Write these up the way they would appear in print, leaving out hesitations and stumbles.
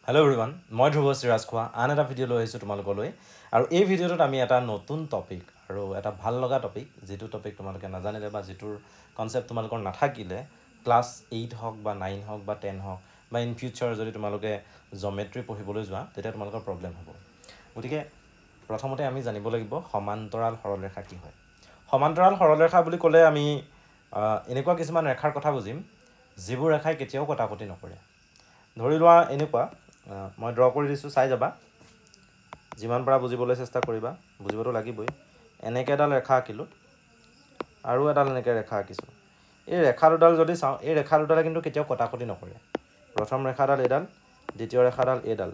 Hello everyone, মই ধ্ৰুৱশ্ৰী ৰাজখোৱা আন এটা ভিডিঅ' লৈ আহিছোঁ তোমালোকলৈ আৰু এই ভিডিঅ'টোত আমি এটা নতুন টপিক আৰু এটা ভাল লগা টপিক যিটো টপিক তোমালোকে নাজানিলে বা যিটোৰ কনসেপ্ট তোমালোকৰ নাথাকিলে ক্লাছ 8 হওক বা 9 হওক বা 10 হওক বা ইন ফিউচাৰ যদি তোমালোকে জিঅ'মেট্ৰি পঢ়িবলৈ যোৱা তেতিয়া তোমালোকৰ প্ৰবলেম হ'ব গতিকে প্ৰথমতে আমি জানিব লাগিব সমান্তৰাল সৰলৰেখা কি হয় সমান্তৰাল সৰলৰেখা বুলি ক'লে আমি এনেকুৱা কিছুমান ৰেখাৰ কথা বুজিম যিবোৰ ৰেখাই কেতিয়াও কটাকটি নকৰে ধৰি লোৱা এনেকুৱা মই ড্ৰ কৰি দিছোঁ চাই যাবা যিমান পাৰা বুজিবলৈ চেষ্টা কৰিবা বুজিবতো লাগিবই এনেকৈ এডাল ৰেখা আঁকিলোঁ আৰু এডাল এনেকৈ ৰেখা আঁকিছোঁ এই ৰেখা দুডাল যদি চাওঁ এই ৰেখা দুডালে কিন্তু কেতিয়াও কটাকটি নকৰে প্ৰথম ৰেখাডাল এডাল দ্বিতীয় ৰেখাডাল এডাল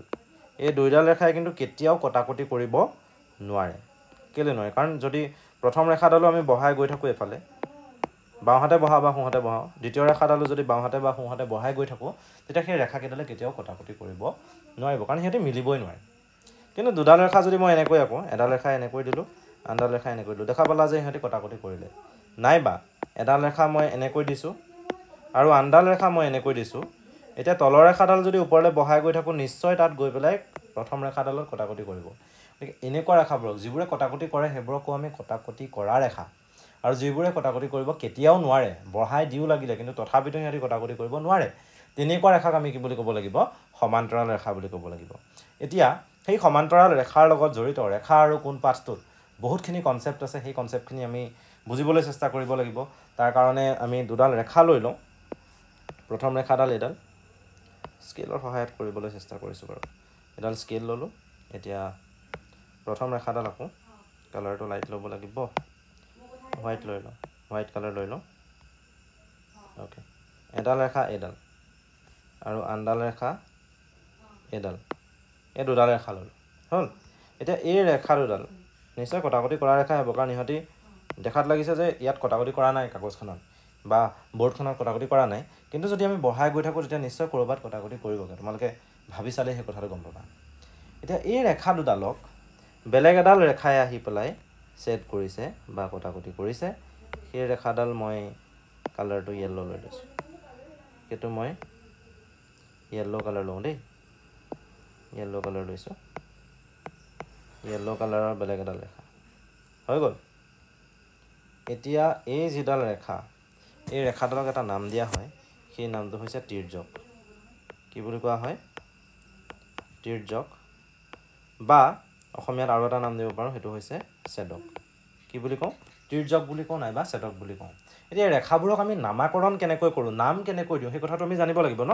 এই দুইডাল ৰেখাই কিন্তু কেতিয়াও কটাকটি কৰিব নোৱাৰে কেলৈ নোৱাৰে কাৰণ যদি প্ৰথম ৰেখাডালো আমি বঢ়াই গৈ থাকোঁ এফালে বাওঁহাতে বহাওঁ বা সোঁহাতে বহাওঁ দ্বিতীয় ৰেখাডালো যদি বাওঁহাতে বা সোঁহাতে বঢ়াই গৈ থাকোঁ তেতিয়া সেই ৰেখাকেইডালে কেতিয়াও কটাকটি কৰিব নোৱাৰিব কাৰণ সিহঁতে মিলিবই নোৱাৰে কিন্তু দুডাল ৰেখা যদি মই এনেকৈ আঁকো এডাল ৰেখা এনেকৈ দিলোঁ আনডাল ৰেখা এনেকৈ দিলোঁ দেখা পালা যে সিহঁতে কটাকটি কৰিলে নাইবা এডাল ৰেখা মই এনেকৈ দিছোঁ আৰু আনডাল ৰেখা মই এনেকৈ দিছোঁ এতিয়া তলৰ ৰেখাডাল যদি ওপৰলৈ বঢ়াই গৈ থাকোঁ নিশ্চয় তাত গৈ পেলাই প্ৰথম ৰেখাডালত কটাকটি কৰিব গতিকে এনেকুৱা ৰেখাবোৰক যিবোৰে কটাকটি কৰে সেইবোৰক কওঁ আমি কটাকটি কৰা ৰেখা আৰু যিবোৰে কটাকটি কৰিব কেতিয়াও নোৱাৰে বঢ়াই দিও লাগিলে কিন্তু তথাপিতো সিহঁতি কটাকটি কৰিব নোৱাৰে তেনেকুৱা ৰেখাক আমি কি বুলি ক'ব লাগিব সমান্তৰাল ৰেখা বুলি ক'ব লাগিব এতিয়া সেই সমান্তৰাল ৰেখাৰ লগত জড়িত ৰেখা আৰু কোন পাঠটোত বহুতখিনি কনসেপ্ট আছে সেই কনসেপ্টখিনি আমি বুজিবলৈ চেষ্টা কৰিব লাগিব তাৰ কাৰণে আমি দুডাল ৰেখা লৈ লওঁ প্ৰথম ৰেখাডাল এডাল স্কেলৰ সহায়ত কৰিবলৈ চেষ্টা কৰিছোঁ বাৰু এডাল স্কেল ল'লোঁ এতিয়া প্ৰথম ৰেখাডাল আঁকো কালাৰটো লাইট ল'ব লাগিব হোৱাইট লৈ লওঁ হোৱাইট কালাৰ লৈ লওঁ অ'কে এডাল ৰেখা এডাল আৰু আনডাল ৰেখা এডাল এই দুডাল ৰেখা ল'লোঁ হ'ল এতিয়া এই ৰেখা দুডাল নিশ্চয় কটাকটি কৰা ৰেখা হ'ব কাৰণ ইহঁতি দেখাত লাগিছে যে ইয়াত কটাকটি কৰা নাই কাগজখনত বা বৰ্ডখনত কটাকটি কৰা নাই কিন্তু যদি আমি বঢ়াই গৈ থাকোঁ তেতিয়া নিশ্চয় ক'ৰবাত কটাকটি কৰিবগৈ তোমালোকে ভাবি চালে সেই কথাটো গম পাবা এতিয়া এই ৰেখা দুডালক বেলেগ এডাল ৰেখাই আহি পেলাই ছেট কৰিছে বা কটাকটি কৰিছে সেই ৰেখাডাল মই কালাৰটো য়েল্ল' লৈ লৈছোঁ সেইটো মই য়েল্ল' কালাৰ লওঁ দেই য়েল্ল' কালাৰ লৈছোঁ য়েল্ল' কালাৰৰ বেলেগ এডাল ৰেখা হৈ গ'ল এতিয়া এই যিডাল ৰেখা এই ৰেখাডালক এটা নাম দিয়া হয় সেই নামটো হৈছে তিৰ্যক কি বুলি কোৱা হয় তিৰ্যক বা অসমীয়াত আৰু এটা নাম দিব পাৰোঁ সেইটো হৈছে ছেদক কি বুলি কওঁ তিৰ্যক বুলি কওঁ নাইবা ছেদক বুলি কওঁ এতিয়া ৰেখাবোৰক আমি নামাকৰণ কেনেকৈ কৰোঁ নাম কেনেকৈ দিওঁ সেই কথাটো আমি জানিব লাগিব ন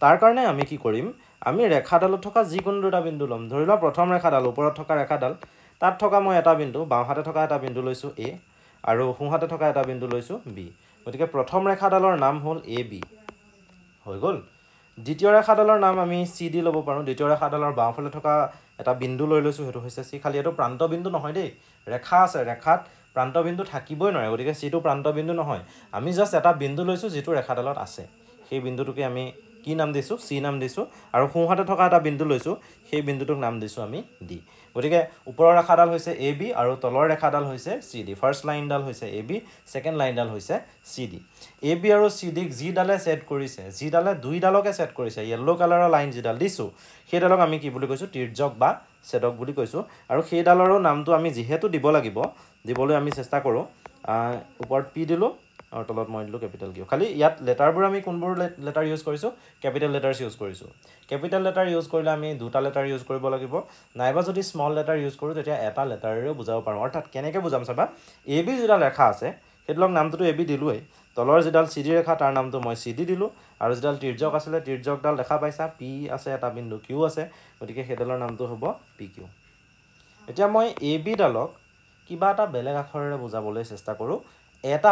তাৰ কাৰণে আমি কি কৰিম আমি ৰেখাডালত থকা যিকোনো দুটা বিন্দু ল'ম ধৰি লোৱা প্ৰথম ৰেখাডাল ওপৰত থকা ৰেখাডাল তাত থকা মই এটা বিন্দু বাওঁহাতে থকা এটা বিন্দু লৈছোঁ এ আৰু সোঁহাতে থকা এটা বিন্দু লৈছোঁ বি গতিকে প্ৰথম ৰেখাডালৰ নাম হ'ল এ বি হৈ গ'ল দ্বিতীয় ৰেখাডালৰ নাম আমি চি ডি ল'ব পাৰোঁ দ্বিতীয় ৰেখাডালৰ বাওঁফালে থকা এটা বিন্দু লৈ লৈছোঁ সেইটো হৈছে চি খালি এইটো প্ৰান্ত বিন্দু নহয় দেই ৰেখা আছে ৰেখাত প্ৰান্ত বিন্দু থাকিবই নোৱাৰে গতিকে চিটো প্ৰান্ত বিন্দু নহয় আমি জাষ্ট এটা বিন্দু লৈছোঁ যিটো ৰেখাডালত আছে সেই বিন্দুটোকে আমি কি নাম দিছোঁ চি নাম দিছোঁ আৰু সোঁহাতে থকা এটা বিন্দু লৈছোঁ সেই বিন্দুটোক নাম দিছোঁ আমি ডি গতিকে ওপৰৰ ৰেখাডাল হৈছে এ বি আৰু তলৰ ৰেখাডাল হৈছে চি ডি ফাৰ্ষ্ট লাইনডাল হৈছে এ বি ছেকেণ্ড লাইনডাল হৈছে চি ডি এ বি আৰু চি ডিক যিডালে ছেট কৰিছে যিডালে দুইডালকে ছেট কৰিছে য়েল্ল' কালাৰৰ লাইন যিডাল দিছোঁ সেইডালক আমি কি বুলি কৈছোঁ তিৰ্যক বা ছেদক বুলি কৈছোঁ আৰু সেইডালৰো নামটো আমি যিহেতু দিব লাগিব দিবলৈ আমি চেষ্টা কৰোঁ ওপৰত পি দিলোঁ আৰু তলত মই দিলোঁ কেপিটেল কিউ খালি ইয়াত লেটাৰবোৰ আমি কোনবোৰ লেটাৰ ইউজ কৰিছোঁ কেপিটেল লেটাৰ্ছ ইউজ কৰিছোঁ কেপিটেল লেটাৰ ইউজ কৰিলে আমি দুটা লেটাৰ ইউজ কৰিব লাগিব নাইবা যদি স্মল লেটাৰ ইউজ কৰোঁ তেতিয়া এটা লেটাৰেৰেও বুজাব পাৰোঁ অৰ্থাৎ কেনেকৈ বুজাম চাবা এ বি যিডাল ৰেখা আছে সেইডালক নামটোতো এ বি দিলোঁৱেই তলৰ যিডাল চি ডি ৰেখা তাৰ নামটো মই চি ডি দিলোঁ আৰু যিডাল তিৰ্যক আছিলে তিৰ্যকডাল দেখা পাইছা পি আছে এটা বিন্দু কিউ আছে গতিকে সেইডালৰ নামটো হ'ব পি কিউ এতিয়া মই এ বিডালক কিবা এটা বেলেগ আখৰেৰে বুজাবলৈ চেষ্টা কৰোঁ এটা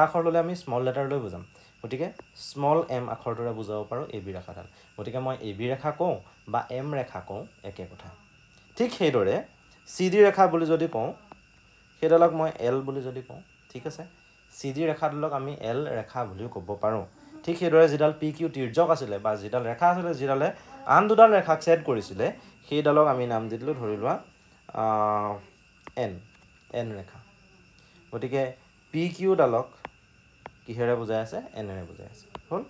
আখৰ ল'লে আমি স্মল লেটাৰ লৈ বুজাম গতিকে স্মল এম আখৰটোৰে বুজাব পাৰোঁ এ বি ৰেখাডাল গতিকে মই এ বি ৰেখা কওঁ বা এম ৰেখা কওঁ একে কথা ঠিক সেইদৰে চি ডি ৰেখা বুলি যদি কওঁ সেইডালক মই এল বুলি যদি কওঁ ঠিক আছে চি ডি ৰেখাডালক আমি এল ৰেখা বুলিও ক'ব পাৰোঁ ঠিক সেইদৰে যিডাল পি কিউ তিৰ্যক আছিলে বা যিডাল ৰেখা আছিলে যিডালে আন দুডাল ৰেখাক ছেট কৰিছিলে সেইডালক আমি নাম দি দিলোঁ ধৰি লোৱা এন ৰেখা গতিকে পি কিউডালক কিহেৰে বুজাই আছে এনেৰে বুজাই আছে হ'ল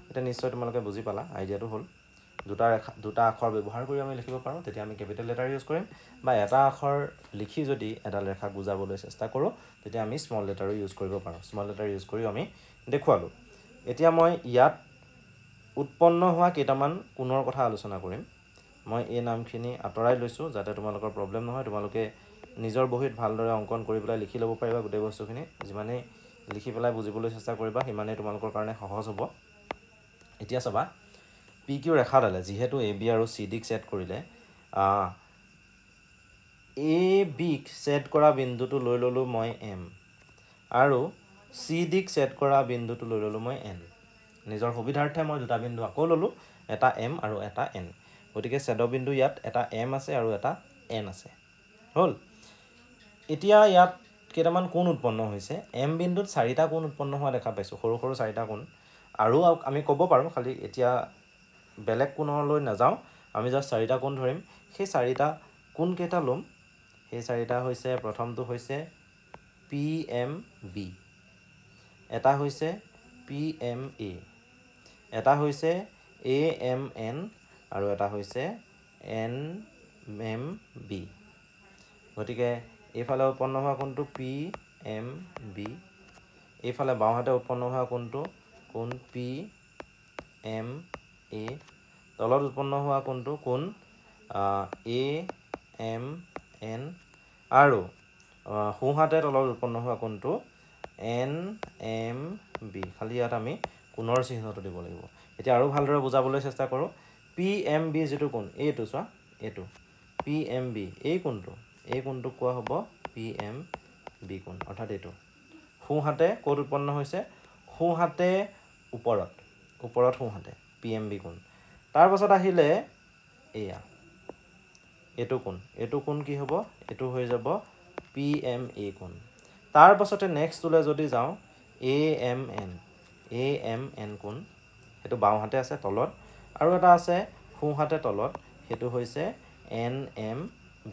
এতিয়া নিশ্চয় তোমালোকে বুজি পালা আইডিয়াটো হ'ল দুটা আখৰ ব্যৱহাৰ কৰি আমি লিখিব পাৰোঁ তেতিয়া আমি কেপিটেল লেটাৰ ইউজ কৰিম বা এটা আখৰ লিখি যদি এডাল ৰেখাক বুজাবলৈ চেষ্টা কৰোঁ তেতিয়া আমি স্মল লেটাৰো ইউজ কৰিব পাৰোঁ স্মল লেটাৰ ইউজ কৰি আমি দেখুৱালোঁ এতিয়া মই ইয়াত উৎপন্ন হোৱা কেইটামান কোণৰ কথা আলোচনা কৰিম মই এই নামখিনি আঁতৰাই লৈছোঁ যাতে তোমালোকৰ প্ৰব্লেম নহয় তোমালোকে নিজৰ বহীত ভালদৰে অংকন কৰি পেলাই লিখি ল'ব পাৰিবা গোটেই বস্তুখিনি যিমানেই লিখি পেলাই বুজিবলৈ চেষ্টা কৰিবা সিমানেই তোমালোকৰ কাৰণে সহজ হ'ব এতিয়া চাবা পি কিউ ৰেখাডালে যিহেতু এ বি আৰু চি ডিক ছেট কৰিলে এ বিক ছেট কৰা বিন্দুটো লৈ ল'লোঁ মই এম আৰু চি ডিক ছেট কৰা বিন্দুটো লৈ ল'লোঁ মই এন নিজৰ সুবিধাৰ্থে মই দুটা বিন্দু আকৌ ল'লোঁ এটা এম আৰু এটা এন গতিকে ছেদবিন্দু ইয়াত এটা এম আছে আৰু এটা এন আছে হ'ল এতিয়া ইয়াত কেইটামান কোণ উৎপন্ন হৈছে এম বিন্দুত 4টা কোণ উৎপন্ন হোৱা দেখা পাইছোঁ সৰু সৰু 4টা কোণ আৰু আমি ক'ব পাৰোঁ খালি এতিয়া বেলেগ কোণলৈ নাযাওঁ আমি জাষ্ট 4টা কোণ ধৰিম সেই 4টা কোণ কেইটা ল'ম সেই 4টা হৈছে প্ৰথমটো হৈছে পি এম বি এটা হৈছে পি এম এ এটা হৈছে এ এম এন আৰু এটা হৈছে এন এম বি গতিকে এইফালে উৎপন্ন হোৱা কোণটো পি এম বি এইফালে বাওঁহাতে উৎপন্ন হোৱা কোণটো কোণ পি এম এ তলত উৎপন্ন হোৱা কোণটো কোণ এ এম এন আৰু সোঁহাতে তলত উৎপন্ন হোৱা কোণটো এন এম বি খালি ইয়াত আমি কোণৰ চিহ্নটো দিব লাগিব এতিয়া আৰু ভালদৰে বুজাবলৈ চেষ্টা কৰোঁ পি এম বি যিটো কোণ এইটো চোৱা এইটো পি এম বি এই কোণটোক কোৱা হ'ব পি এম বি কোণ অৰ্থাৎ এইটো সোঁহাতে ক'ত উৎপন্ন হৈছে সোঁহাতে ওপৰত সোঁহাতে পি এম বি কোণ তাৰপাছত আহিলে এয়া এইটো কোণ কি হ'ব এইটো হৈ যাব পি এম এ কোণ তাৰপাছতে নেক্সটটোলৈ যদি যাওঁ এ এম এন কোণ সেইটো বাওঁহাতে আছে তলত আৰু এটা আছে সোঁহাতে তলত সেইটো হৈছে এন এম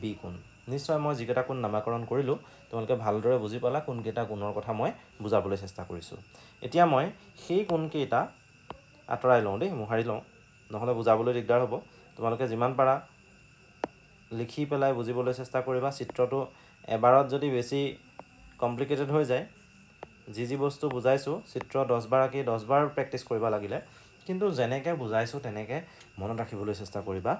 বি কোণ নিশ্চয় মই যিকেইটা কোণ নামাকৰণ কৰিলোঁ তোমালোকে ভালদৰে বুজি পালা কোনকেইটা কোণৰ কথা মই বুজাবলৈ চেষ্টা কৰিছোঁ এতিয়া মই সেই কোণকেইটা আঁতৰাই লওঁ দেই মোহাৰি লওঁ নহ'লে বুজাবলৈ দিগদাৰ হ'ব তোমালোকে যিমান পাৰা লিখি পেলাই বুজিবলৈ চেষ্টা কৰিবা চিত্ৰটো এবাৰত যদি বেছি কমপ্লিকেটেড হৈ যায় যি বস্তু বুজাইছোঁ চিত্ৰ 10 বাৰ আঁকি 10 বাৰ প্ৰেক্টিছ কৰিব লাগিলে কিন্তু যেনেকৈ বুজাইছোঁ তেনেকৈ মনত ৰাখিবলৈ চেষ্টা কৰিবা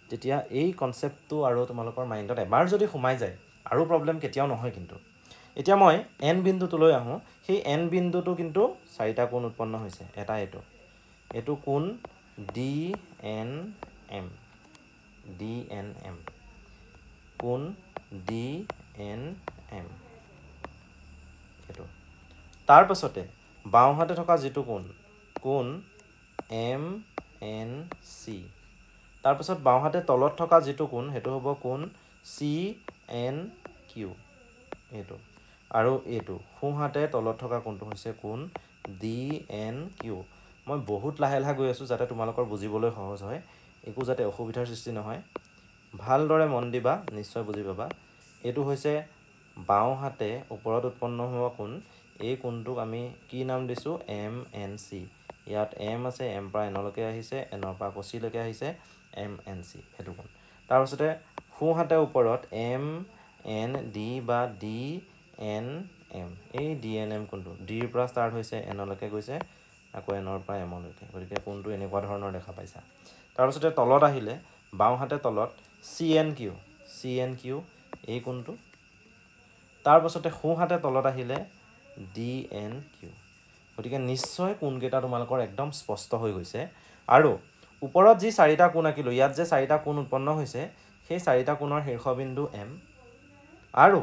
তেতিয়া এই কনচেপ্টটো আৰু তোমালোকৰ মাইণ্ডত এবাৰ যদি সোমাই যায় আৰু প্ৰব্লেম কেতিয়াও নহয় কিন্তু এতিয়া মই এন বিন্দুটোলৈ আহোঁ সেই এন বিন্দুটো কিন্তু 4টা কোণ উৎপন্ন হৈছে এটা এইটো কোণ ডি এন এম কোণ ডি এন এম এইটো তাৰপাছতে বাওঁহাতে থকা যিটো কোণ এম এন চি তাৰপাছত বাওঁহাতে তলত থকা যিটো কোণ সেইটো হ'ব কোণ চি এন কিউ এইটো আৰু এইটো সোঁহাতে তলত থকা কোণটো হৈছে কোণ ডি এন কিউ মই বহুত লাহে লাহে গৈ আছোঁ যাতে তোমালোকৰ বুজিবলৈ সহজ হয় একো যাতে অসুবিধাৰ সৃষ্টি নহয় ভালদৰে মন দিবা নিশ্চয় বুজি পাবা এইটো হৈছে বাওঁহাতে ওপৰত উৎপন্ন হোৱা কোণ এই কোণটোক আমি কি নাম দিছোঁ এম এন চি ইয়াত এম আছে এম পৰা এনলৈকে আহিছে এনৰ পৰা চিলৈকে আহিছে এম এন চি সেইটো কোণ তাৰপিছতে সোঁহাতে ওপৰত এম এন ডি বা ডি এন এম এই ডি এন এম কোণটো ডিৰ পৰা ষ্টাৰ্ট হৈছে এনলৈকে গৈছে আকৌ এনৰ পৰা এমলৈকে গতিকে কোণটো এনেকুৱা ধৰণৰ দেখা পাইছা তাৰপিছতে তলত আহিলে বাওঁহাতে তলত চি এন কিউ এই কোণটো তাৰপাছতে সোঁহাতে তলত আহিলে ডি এন কিউ গতিকে নিশ্চয় কোণকেইটা তোমালোকৰ একদম স্পষ্ট হৈ গৈছে আৰু ওপৰত যি 4টা কোণ আঁকিলোঁ ইয়াত যে 4টা কোণ উৎপন্ন হৈছে সেই 4টা কোণৰ শীৰ্ষবিন্দু এম আৰু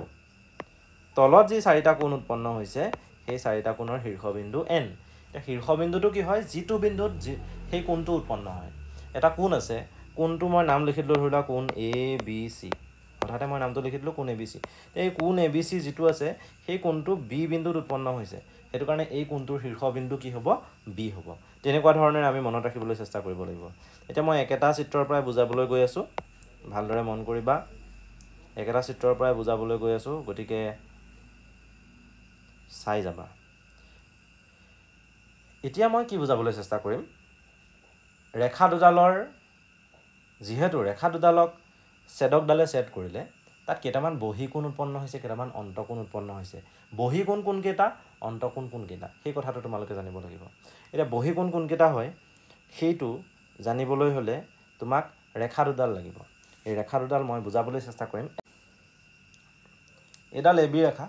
তলত যি 4টা কোণ উৎপন্ন হৈছে সেই 4টা কোণৰ শীৰ্ষবিন্দু এন এতিয়া শীৰ্ষবিন্দুটো কি হয় যিটো বিন্দুত সেই কোণটো উৎপন্ন হয় এটা কোণ আছে কোণটো মই নাম লিখি দিলোঁ ধৰি লোৱা কোণ এ বি চি হঠাতে মই নামটো লিখি দিলোঁ কোণ এ বি চি এই কোণ এ বি চি যিটো আছে সেই কোণটো বি বিন্দুত উৎপন্ন হৈছে সেইটো কাৰণে এই কোণটোৰ শীৰ্ষবিন্দু কি হ'ব বি হ'ব তেনেকুৱা ধৰণে আমি মনত ৰাখিবলৈ চেষ্টা কৰিব লাগিব এতিয়া মই একেটা চিত্ৰৰ পৰাই বুজাবলৈ গৈ আছোঁ ভালদৰে মন কৰিবা একেটা চিত্ৰৰ পৰাই বুজাবলৈ গৈ আছোঁ গতিকে চাই যাবা এতিয়া মই কি বুজাবলৈ চেষ্টা কৰিম ৰেখা দুডালৰ যিহেতু ৰেখা দুডালক ছেদকডালে ছেদ কৰিলে তাত কেইটামান বহিকোণ উৎপন্ন হৈছে, কেইটামান অন্তকোণ উৎপন্ন হৈছে। বহিকোণ কোনকেইটা, অন্তকোণ কোনকেইটা, সেই কথাটো তোমালোকে জানিব লাগিব। এতিয়া বহিকোণ কোনকেইটা হয় সেইটো জানিবলৈ হ'লে তোমাক ৰেখা দুডাল লাগিব। এই ৰেখা দুডাল মই বুজাবলৈ চেষ্টা কৰিম। এডাল AB ৰেখা,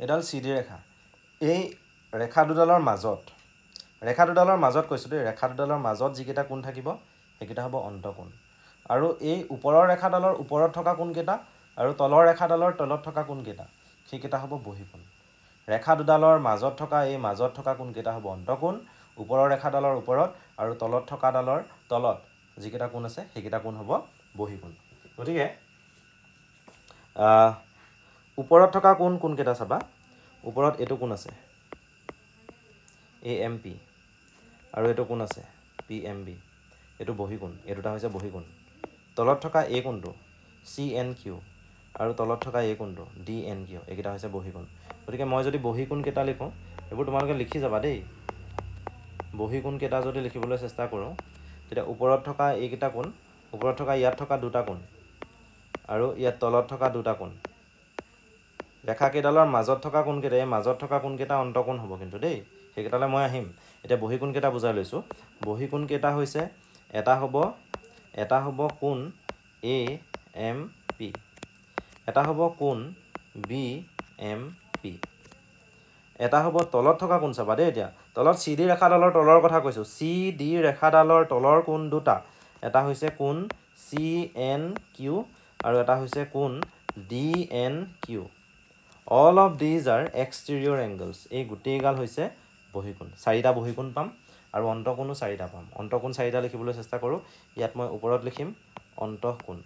এডাল CD ৰেখা। এই ৰেখা দুডালৰ মাজত কৈছোঁ দেই, ৰেখা দুডালৰ মাজত যিকেইটা কোণ থাকিব সেইকেইটা হ'ব অন্তকোণ। আৰু এই ওপৰৰ ৰেখাডালৰ ওপৰত থকা কোণকেইটা আৰু তলৰ ৰেখাডালৰ তলত থকা কোণকেইটা সেইকেইটা হ'ব বহিকোণ। ৰেখা দুডালৰ মাজত থকা কোণকেইটা হ'ব অন্তকোণ, ওপৰৰ ৰেখাডালৰ ওপৰত আৰু তলত থকা ডালৰ তলত যিকেইটা কোণ আছে সেইকেইটা কোণ হ'ব বহিকোণ। গতিকে ওপৰত থকা কোণকেইটা চাবা, ওপৰত এইটো কোণ আছে AMP আৰু এইটো কোণ আছে PMB, এইটো বহিকোণ, এই দুটা হৈছে বহিকোণ। তলত থকা এই কোণটো CNQ আৰু তলত থকা এই কোণটো DNQ, এইকেইটা হৈছে বহিকোণ। গতিকে মই যদি বহিকোণকেইটা লিখোঁ, এইবোৰ তোমালোকে লিখি যাবা দেই। বহিকোণকেইটা যদি লিখিবলৈ চেষ্টা কৰোঁ, তেতিয়া ওপৰত থকা এইকেইটা কোণ, ওপৰত থকা ইয়াত থকা দুটা কোণ আৰু ইয়াত তলত থকা দুটা কোণ, ৰেখাকেইডালৰ মাজত থকা কোণকেইটা, এই মাজত থকা কোণকেইটা অন্তকোণ হ'ব কিন্তু দেই, সেইকেইটালৈ মই আহিম। এতিয়া বহিকোণকেইটা বুজাই লৈছোঁ। বহিকোণকেইটা হৈছে এটা হ'ব কোণ AMP, এটা হ'ব কোণ BMP, এটা হ'ব তলত থকা কোণ চাবা দেই। এতিয়া তলত CD ৰেখাডালৰ তলৰ কথা কৈছোঁ, CD ৰেখাডালৰ তলৰ কোণ দুটা, এটা হৈছে কোণ CNQ আৰু এটা হৈছে কোণ DNQ। All of these are exterior angles. এই গোটেইগাল হৈছে বহিকোণ। 4টা বহিকোণ পাম আৰু অন্তকোণো 4টা পাম। অন্তকোণ 4টা লিখিবলৈ চেষ্টা কৰোঁ। ইয়াত মই ওপৰত লিখিম অন্তঃকোণ।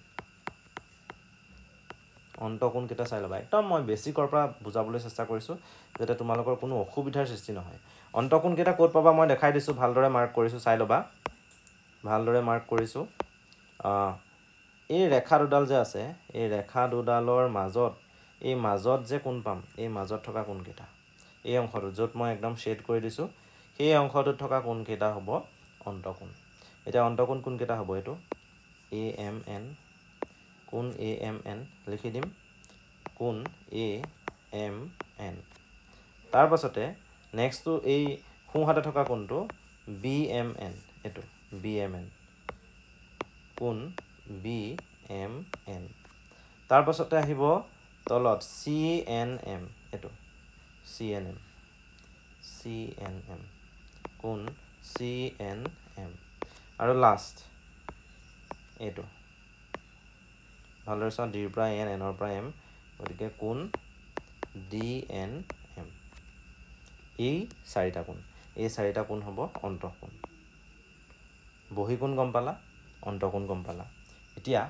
অন্তকোণকেইটা চাই ল'বা। একদম মই বেছিকৰ পৰা বুজাবলৈ চেষ্টা কৰিছোঁ যাতে তোমালোকৰ কোনো অসুবিধাৰ সৃষ্টি নহয়। অন্তকোণকেইটা ক'ত পাবা মই দেখাই দিছোঁ, ভালদৰে মাৰ্ক কৰিছোঁ, চাই ল'বা। ভালদৰে মাৰ্ক কৰিছোঁ। এই ৰেখা দুডাল যে আছে, এই ৰেখা দুডালৰ মাজত যে কোণ পাম, এই মাজত থকা কোণকেইটা, এই অংশটো য'ত মই একদম শ্বেড কৰি দিছোঁ, সেই অংশটোত থকা কোণকেইটা হ'ব অন্তকোণ। এতিয়া অন্তকোণ কোণকেইটা হ'ব, এইটো AMN, কোণ AMN লিখি দিম, কোণ AMN। তাৰ পাছতে নেক্সটটো এই সোঁহাতে থকা কোণটো BMN, এইটো BMN, কোণ BMN। তাৰ পাছতে আহিব তলত CNM, এইটো CNM, কোণ CNM। আৰু লাষ্ট এইটো ভালদৰে চাওঁ, ডিৰ পৰা N, Nৰ পৰা M, গতিকে কোণ DNM। এই 4টা কোণ, এই 4টা কোণ হ'ব অন্তঃকোণ। বহিকোণ গম পালা, অন্তকোণ গম পালা। এতিয়া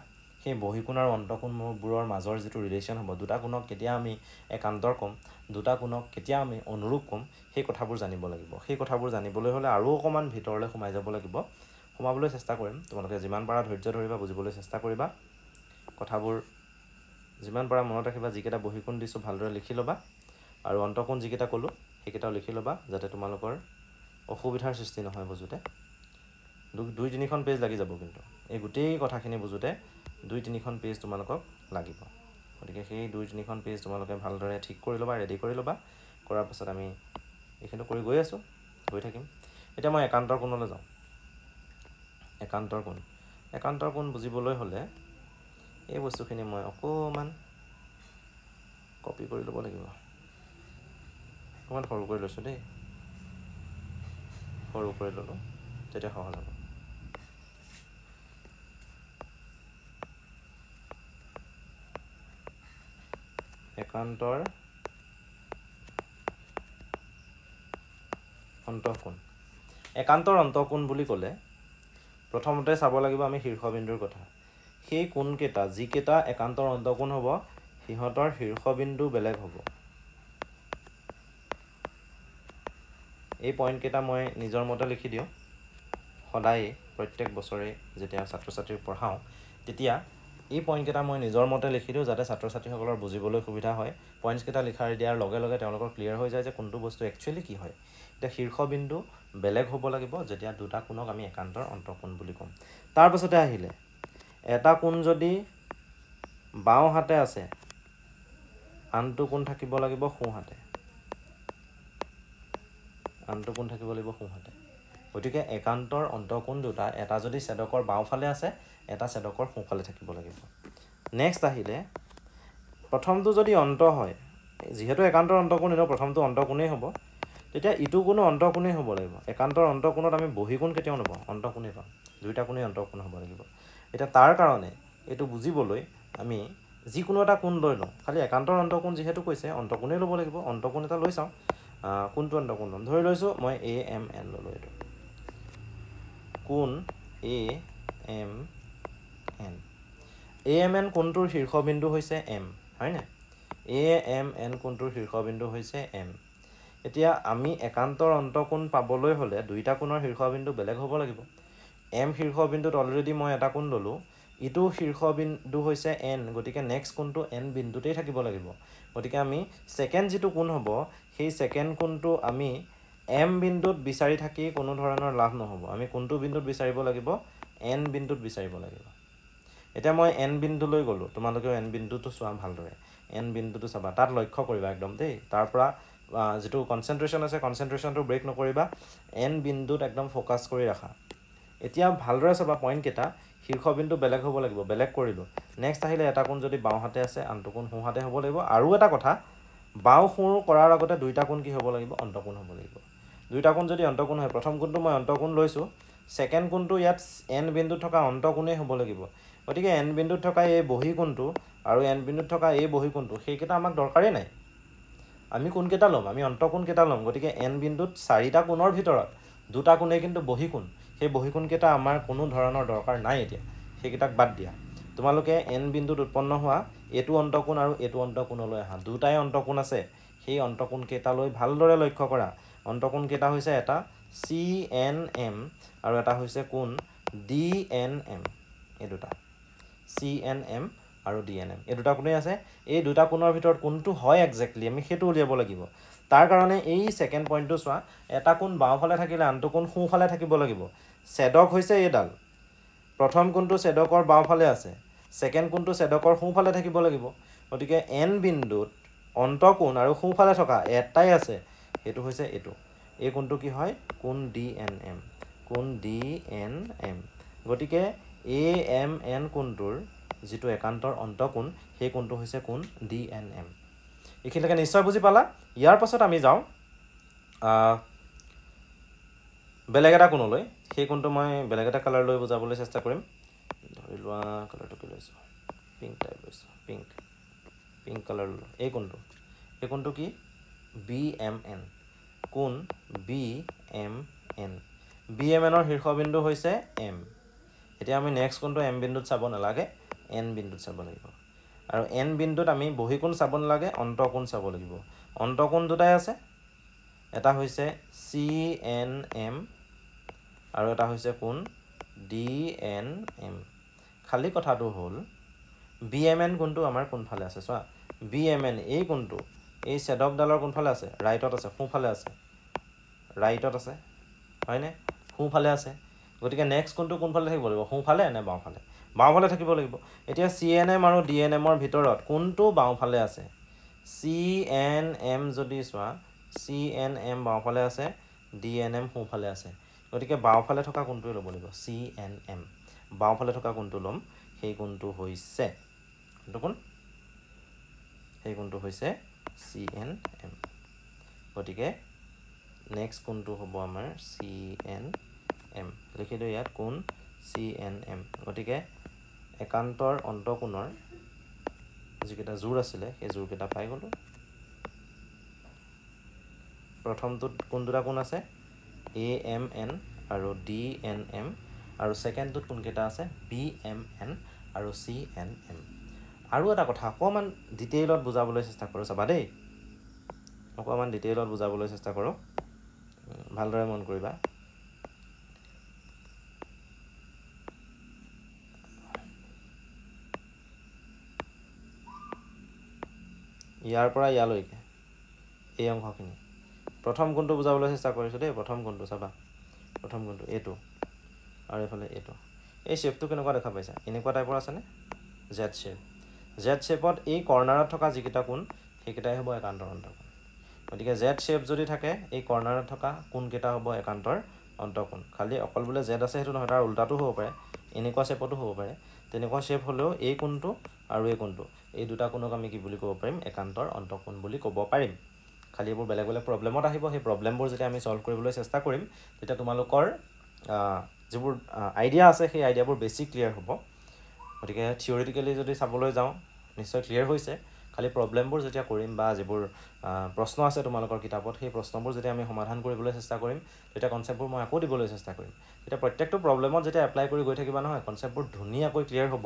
সেই বহিকোণ আৰু অন্তকোণবোৰৰ মাজৰ যিটো ৰিলেশ্যন হ'ব, দুটা কোণক কেতিয়া আমি একান্তৰ ক'ম, দুটা কোণক কেতিয়া আমি অনুৰূপ ক'ম, সেই কথাবোৰ জানিব লাগিব। সেই কথাবোৰ জানিবলৈ হ'লে আৰু অকণমান ভিতৰলৈ সোমাই যাব লাগিব। সোমাবলৈ চেষ্টা কৰিম। তোমালোকে যিমান পাৰা ধৈৰ্য ধৰিবা, বুজিবলৈ চেষ্টা কৰিবা। কথাবোৰ যিমান পাৰা মনত ৰাখিবা। যিকেইটা বহিকোণ দিছোঁ ভালদৰে লিখি ল'বা আৰু অন্তকোণ যিকেইটা ক'লোঁ সেইকেইটাও লিখি ল'বা, যাতে তোমালোকৰ অসুবিধাৰ সৃষ্টি নহয় বুজোতে। 2-3খন পেজ লাগি যাব কিন্তু এই গোটেই কথাখিনি বুজোতে 2-3খন পেজ তোমালোকক লাগিব। গতিকে সেই 2-3খন পেজ তোমালোকে ভালদৰে ঠিক কৰি ল'বা, ৰেডি কৰি ল'বা। কৰাৰ পাছত আমি এইখিনি কৰি গৈ থাকিম। এতিয়া মই একান্তৰ কোণলৈ যাওঁ। একান্তৰ কোণ বুজিবলৈ হ'লে এই বস্তুখিনি মই অকণমান কপি কৰি ল'ব লাগিব। অকণমান সৰু কৰি লৈছোঁ দেই, সৰু কৰি ল'লোঁ, তেতিয়া সহজ হ'ব। একান্তৰ অন্তঃকোণ। একান্তৰ অন্তঃকোণ বুলি ক'লে প্ৰথমতে চাব লাগিব আমি শীৰ্ষবিন্দুৰ কথা। সেই কোণকেইটা যিকেইটা একান্তৰ অন্তঃকোণ হ'ব, সিহঁতৰ শীৰ্ষবিন্দু বেলেগ হ'ব। এই পইণ্টকেইটা মই নিজৰ মতে লিখি দিওঁ। সদায় প্ৰত্যেক বছৰে যেতিয়া ছাত্ৰ ছাত্ৰীক পঢ়াওঁ, তেতিয়া এই পইণ্টকেইটা মই নিজৰ মতে লিখি দিওঁ, যাতে ছাত্ৰ ছাত্ৰীসকলৰ বুজিবলৈ সুবিধা হয়। পইণ্টছকেইটা দিয়াৰ লগে লগে তেওঁলোকৰ ক্লিয়াৰ হৈ যায় যে কোনটো বস্তু একচুৱেলি কি হয়। এতিয়া শীৰ্ষবিন্দু বেলেগ হ'ব লাগিব যেতিয়া দুটা কোণক আমি একান্তৰ অন্তঃকোণ বুলি ক'ম। তাৰপাছতে আহিলে এটা কোণ যদি বাওঁ হাতে আছে আনটো কোণ থাকিব লাগিব সোঁ হাতে আনটো কোণ থাকিব লাগিব সোঁ হাতে গতিকে একান্তৰ অন্তঃকোণ দুটা এটা যদি ছেদকৰ বাওঁফালে আছে এটা ছেদকৰ সোঁফালে থাকিব লাগিব নেক্সট আহিলে প্ৰথমটো যদি অন্ত হয় যেহেতু একান্তৰ অন্তঃকোণ এনেও প্ৰথমটো অন্তঃকোণেই হ'ব তেতিয়া ইটো কোনো অন্তঃকোণেই হ'ব লাগিব একান্তৰ অন্তঃকোণত আমি বহিকোণ কেতিয়াও নাপাওঁ অন্তঃকোণেই পাম দুইটা কোণেই অন্তঃকোণ হ'ব লাগিব এতিয়া তাৰ কাৰণে এইটো বুজিবলৈ আমি যিকোনো এটা কোণ লৈ লওঁ খালি একান্তৰ অন্তঃকোণ যিহেতু কৈছে অন্তঃকোণেই ল'ব লাগিব অন্তঃকোণ এটা লৈ চাওঁ কোনটো অন্তঃকোণ ল'ম ধৰি লৈছোঁ মই AMN ল'লোঁ এইটো কোণ AMN কোণটোৰ শীৰ্ষবিন্দু হৈছে M হয়নে AMN কোণটোৰ শীৰ্ষবিন্দু হৈছে M এতিয়া আমি একান্তৰ অন্তঃকোণ পাবলৈ হ'লে দুইটা কোণৰ শীৰ্ষবিন্দু বেলেগ হ'ব লাগিব M শীৰ্ষবিন্দুত অলৰেডি মই এটা কোণ ল'লোঁ ইটো শীৰ্ষবিন্দু হৈছে N গতিকে নেক্সট কোণটো N বিন্দুতেই থাকিব লাগিব গতিকে আমি সেকেন্ড যিটো কোণ হ'ব সেই সেকেন্ড কোণটো আমি M বিন্দুত বিচাৰি থাকি কোনো ধৰণৰ লাভ নহ'ব আমি কোনটো বিন্দুত বিচাৰিব লাগিব N বিন্দুত বিচাৰিব লাগিব এতিয়া মই N বিন্দুলৈ গ'লো তোমালোকেও N বিন্দুটো চোৱা ভালদৰে N বিন্দুটো চাবা তাত লক্ষ্য কৰিবা একদম দেই তাৰ পৰা যেটো কনসেন্ট্ৰেশন আছে কনসেন্ট্ৰেশনটো ব্ৰেক নকৰিবা N বিন্দুত একদম ফোকাস কৰি ৰাখা এতিয়া ভালদৰে চাবা পইণ্ট কেটা শীৰ্ষবিন্দু বেলেগ হ'ব লাগিব বেলেগ কৰিলো নেক্সট আহিলে এটা কোণ যদি বাওঁ হাতে আছে আনটো কোণ সোঁ হাতে হ'ব লাগিব আৰু এটা কথা বাওঁ সোঁ কৰাৰ আগতে দুইটা কোণ কি হ'ব লাগিব অন্তঃকোণ হ'ব লাগিব দুইটা কোণ যদি অন্তঃকোণ হয় প্ৰথম কোণটো মই অন্তঃকোণ লৈছো সেকেন্ড কোণটো ইয়াত N বিন্দুত থকা অন্তঃকোণেই হ'ব লাগিব গতিকে N বিন্দুত থকা এই বহিকোণটো আৰু N বিন্দুত থকা এই বহিকোণটো সেইকেইটা আমাক দৰকাৰেই নাই আমি কোণ কেটা লম আমি অন্তঃকোণ কেটা লম গতিকে N বিন্দুত চাৰিটা কোণৰ ভিতৰত দুটা কোণে কিন্তু বহিকোণ সেই বহিকোণ কেটা আমাৰ কোনো ধৰণৰ দৰকাৰ নাই এতিয়া সেইকেইটাক বাদ দিয়া তোমালোকে N বিন্দুত উৎপন্ন হোৱা এটো অন্তঃকোণ আৰু এটো অন্তঃকোণলৈ আহা দুটাই অন্তঃকোণ আছে সেই অন্তঃকোণ কেটালৈ ভালদৰে লক্ষ্য কৰা অন্তঃকোণ কেটা হৈছে এটা CNM আৰু এটা হৈছে কোণ DNM এই দুটা CNM আৰু DNM এই দুটা কোণে আছে এই দুটা কোণৰ ভিতৰত কোনটো হয় এক্স্যাক্টলি আমি হেতু উলিয়াব লাগিব তাৰ কাৰণে এই সেকেন্ড পইণ্টটো চোৱা এটা কোণ বাওঁফালে থাকিলে আনটো কোণ সোঁফালে থাকিব লাগিব ছেদক হৈছে এডাল প্ৰথম কোণটো ছেদকৰ বাওঁফালে আছে সেকেন্ড কোণটো ছেদকৰ সোঁফালে থাকিব লাগিব গতিকে N বিন্দুত অন্তঃকোণ আৰু সোঁফালে থকা এটাই আছে হেতু হৈছে এটো এই কোণটো কি হয় কোণ DNM কোণ DNM গতিকে AMN কোণটোৰ যেটো একান্তৰ অন্তঃকোণ সেই কোণটো হৈছে কোণ DNM এখিলৈকে নিশ্চয় বুজি পালা ইয়াৰ পাছত আমি যাওঁ বেলেগ এটা কোণলৈ সেই কোণটো মই বেলেগ এটা কালাৰ লৈ বুজাবলৈ চেষ্টা কৰিম ধৰি লোৱা কালাৰটো কি লৈছো পিংক টাইপ লৈছো পিংক কালাৰ এই কোণটো কি BMN কোণ BMN BMN ৰ শীৰ্ষবিন্দু হৈছে M এতিয়া আমি নেক্সট কোণটো M বিন্দুত চাব নালাগে N বিন্দুত চাব লাগিব আৰু N বিন্দুত আমি বহিকোণ চাব নালাগে অন্তঃকোণ চাব লাগিব অন্তঃকোণ দুটাই আছে এটা হৈছে CNM আৰু এটা হৈছে কোণ DNM খালি কথাটো হ'ল BMN কোণটো আমাৰ কোনফালে আছে চোৱা BMN এই কোণটো এই ছেদকডালৰ কোনফালে আছে ৰাইটত আছে সোঁফালে আছে ৰাইটত আছে হয়নে সোঁফালে আছে গতিকে নেক্সট কোণটো কোনফালে থাকিব লাগিব সোঁফালে নে বাওঁফালে বাওঁফালে থাকিব লাগিব এতিয়া CNM আৰু DNM ৰ ভিতৰত কোনটো বাওঁফালে আছে CNM যদি চোৱা CNM বাওঁফালে আছে DNM সোঁফালে আছে গতিকে বাওঁফালে থকা কোণটো ল'ব লাগিব CNM বাওঁফালে থকা কোণটো ল'ম সেই কোণটো হৈছে কোনটো সেই কোণটো হৈছে CNM গতিকে নেক্সট কোণটো হ'ব আমাৰ CNM লিখিলো ইয়াত কোণ CNM গতিকে একান্তৰ অন্তঃকোণৰ যিকেইটা জোৰ আছিলে সেই জোৰকেইটা পাই গলো প্ৰথমটোত কোন দুটা কোণ আছে AMN আৰু DNM আৰু সেকেন্ডটোত কোন কেইটা আছে BMN আৰু CNM আৰু এটা কথা অকমান ডিটেইলত বুজাবলৈ চেষ্টা কৰো চাবা দেই অকমান ডিটেইলত বুজাবলৈ চেষ্টা কৰো ভালদৰে মন কৰিবা ইয়াৰ পৰা ইয়ালৈকে এই অংশখিনি প্ৰথম কোণটো বুজাবলৈ চেষ্টা কৰিছো দেই প্ৰথম কোণটো চাবা প্ৰথম কোণটো এটো আৰু এফালে এটো এই শ্বেপটো কেনেকুৱা দেখা পাইছা এনেকুৱা টাইপৰ আছেনে জেড শ্বেপ জেড শ্বেপত এই কৰ্নাৰত থকা যিকেইটা কোণ সেইকেইটাই হ'ব একান্তৰ অন্তঃকোণ গতিকে জেড শ্বেপ যদি থাকে এই কৰ্নাৰত থকা কোণকেইটা হ'ব একান্তৰ অন্তঃকোণ খালি অকল বোলে জেড আছে সেইটো নহয় তাৰ উল্টাটো হ'ব পাৰে এনেকুৱা শ্বেপতো হ'ব পাৰে তেনেকুৱা শ্বেপ হ'লেও এই কোণটো আৰু এই কোণটো এই দুটা কোণক আমি কি বুলি ক'ব পাৰিম একান্তৰ অন্তঃকোণ বুলি ক'ব পাৰিম খালি এইবোৰ বেলেগ বেলেগ প্ৰব্লেমত আহিব সেই প্ৰব্লেমবোৰ যেতিয়া আমি সলভ কৰিবলৈ চেষ্টা কৰিম তেতিয়া তোমালোকৰ যিবোৰ আইডিয়া আছে সেই আইডিয়াবোৰ বেছি ক্লিয়াৰ হ'ব গতিকে থিয়ৰিটিকেলি যদি চাবলৈ যাওঁ নিশ্চয় ক্লিয়াৰ হৈছে খালি প্ৰব্লেমবোৰ যেতিয়া কৰিম বা যিবোৰ প্ৰশ্ন আছে তোমালোকৰ কিতাপত সেই প্ৰশ্নবোৰ যেতিয়া আমি সমাধান কৰিবলৈ চেষ্টা কৰিম তেতিয়া কনচেপ্টবোৰ মই আকৌ দিবলৈ চেষ্টা কৰিম তেতিয়া প্ৰত্যেকটো প্ৰব্লেমত যেতিয়া এপ্লাই কৰি গৈ থাকিবা নহয় কনচেপ্টবোৰ ধুনীয়াকৈ ক্লিয়াৰ হ'ব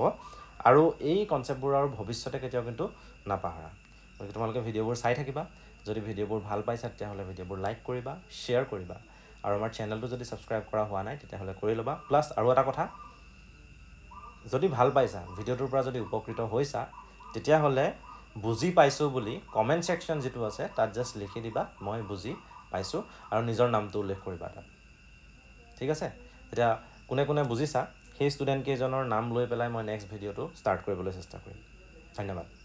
আৰু এই কনচেপ্টবোৰ আৰু ভৱিষ্যতে কেতিয়াও কিন্তু নাপাহৰা গতিকে তোমালোকে ভিডিঅ'বোৰ চাই থাকিবা যদি ভিডিঅ'বোৰ ভাল পাইছা তেতিয়াহ'লে ভিডিঅ'বোৰ লাইক কৰিবা শ্বেয়াৰ কৰিবা আৰু আমাৰ চেনেলটো যদি ছাবস্ক্ৰাইব কৰা হোৱা নাই তেতিয়াহ'লে কৰি ল'বা প্লাছ আৰু এটা কথা যদি ভাল পাইছা ভিডিঅ'টোৰ পৰা যদি উপকৃত হৈছা তেতিয়াহ'লে বুজি পাইছোঁ বুলি কমেণ্ট ছেকশ্যন যিটো আছে তাত জাষ্ট লিখি দিবা মই বুজি পাইছোঁ আৰু নিজৰ নামটো উল্লেখ কৰিবা তাত ঠিক আছে এতিয়া কোনে কোনে বুজিছা সেই ষ্টুডেণ্ট কেইজনৰ নাম লৈ পেলাই মই নেক্সট ভিডিঅ'টো ষ্টাৰ্ট কৰিবলৈ চেষ্টা কৰিম ধন্যবাদ